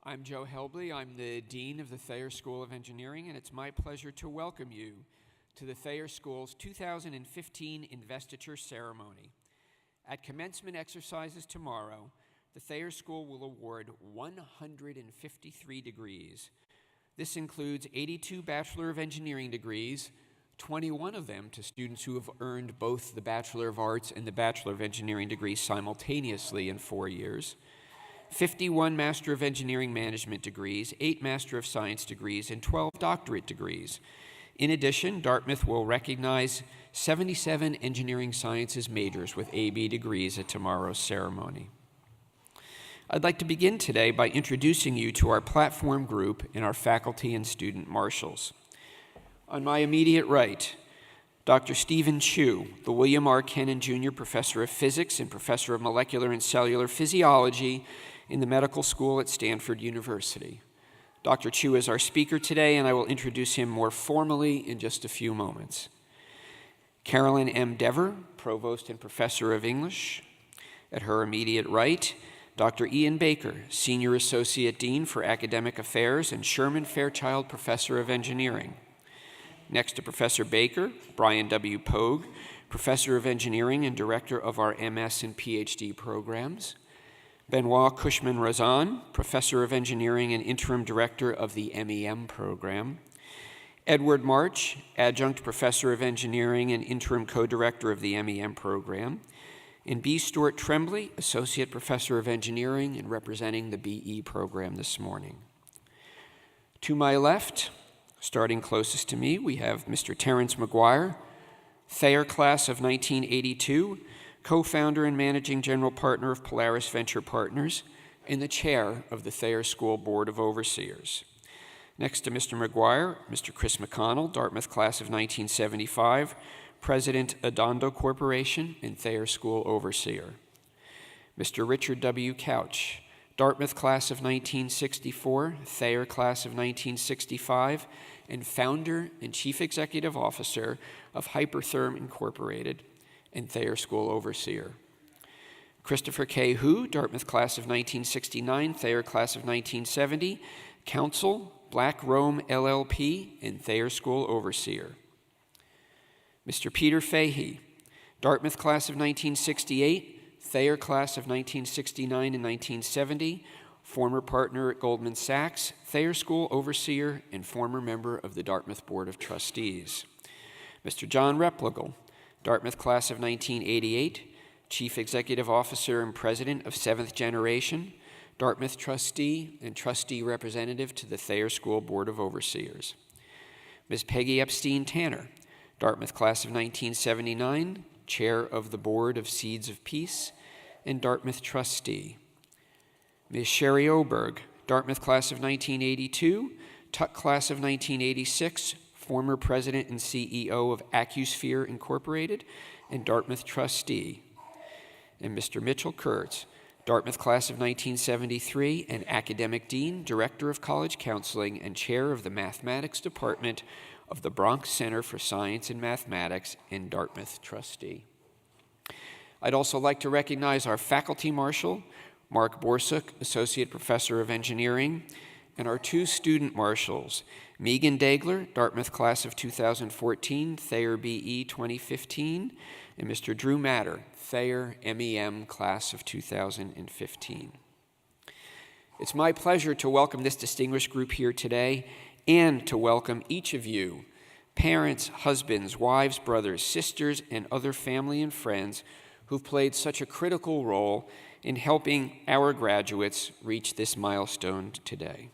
I'm Joe Helble. I'm the Dean of the Thayer School of Engineering, and it's my pleasure to welcome you to the Thayer School's 2015 Investiture ceremony. At commencement exercises tomorrow, the Thayer School will award 153 degrees. This includes 82 Bachelor of Engineering degrees, 21 of them to students who have earned both the Bachelor of Arts and the Bachelor of Engineering degrees simultaneously in 4 years, 51 Master of Engineering Management degrees, 8 Master of Science degrees, and 12 doctorate degrees. In addition, Dartmouth will recognize 77 engineering sciences majors with AB degrees at tomorrow's ceremony. I'd like to begin today by introducing you to our platform group and our faculty and student marshals. On my immediate right, Dr. Stephen Chu, the William R. Kennan Jr. Professor of Physics and Professor of Molecular and Cellular Physiology in the Medical School at Stanford University. Dr. Chu is our speaker today, and I will introduce him more formally in just a few moments. Carolyn M. Dever, Provost and Professor of English. At her immediate right, Dr. Ian Baker, Senior Associate Dean for Academic Affairs and Sherman Fairchild Professor of Engineering. Next to Professor Baker, Brian W. Pogue, Professor of Engineering and Director of our MS and PhD programs. Benoit Cushman-Razan, Professor of Engineering and Interim Director of the MEM program. Edward March, Adjunct Professor of Engineering and Interim Co-Director of the MEM program. And B. Stuart Tremblay, Associate Professor of Engineering and representing the BE program this morning. To my left, starting closest to me, we have Mr. Terrence McGuire, Thayer class of 1982, co-founder and managing general partner of Polaris Venture Partners, and the chair of the Thayer School Board of Overseers. Next to Mr. McGuire, Mr. Chris McConnell, Dartmouth class of 1975, President, Adondo Corporation and Thayer School Overseer. Mr. Richard W. Couch, Dartmouth class of 1964, Thayer class of 1965, and founder and chief executive officer of Hypertherm Incorporated and Thayer School Overseer. Christopher K. Hu, Dartmouth class of 1969, Thayer class of 1970, counsel, Black Rome LLP, and Thayer School Overseer. Mr. Peter Fahey, Dartmouth class of 1968, Thayer class of 1969 and 1970, former partner at Goldman Sachs, Thayer School Overseer, and former member of the Dartmouth Board of Trustees. Mr. John Replogle, Dartmouth class of 1988, Chief Executive Officer and President of Seventh Generation, Dartmouth Trustee and Trustee Representative to the Thayer School Board of Overseers. Ms. Peggy Epstein Tanner, Dartmouth class of 1979, Chair of the Board of Seeds of Peace, and Dartmouth Trustee. Ms. Sherry Oberg, Dartmouth class of 1982, Tuck class of 1986, former President and CEO of AccuSphere Incorporated, and Dartmouth Trustee. And Mr. Mitchell Kurtz, Dartmouth class of 1973, and Academic Dean, Director of College Counseling, and Chair of the Mathematics Department of the Bronx Center for Science and Mathematics, and Dartmouth Trustee. I'd also like to recognize our faculty marshal, Mark Borsuk, Associate Professor of Engineering, and our two student marshals, Megan Dagler, Dartmouth class of 2014, Thayer BE 2015, and Mr. Drew Matter, Thayer MEM class of 2015. It's my pleasure to welcome this distinguished group here today and to welcome each of you, parents, husbands, wives, brothers, sisters, and other family and friends who've played such a critical role in helping our graduates reach this milestone today.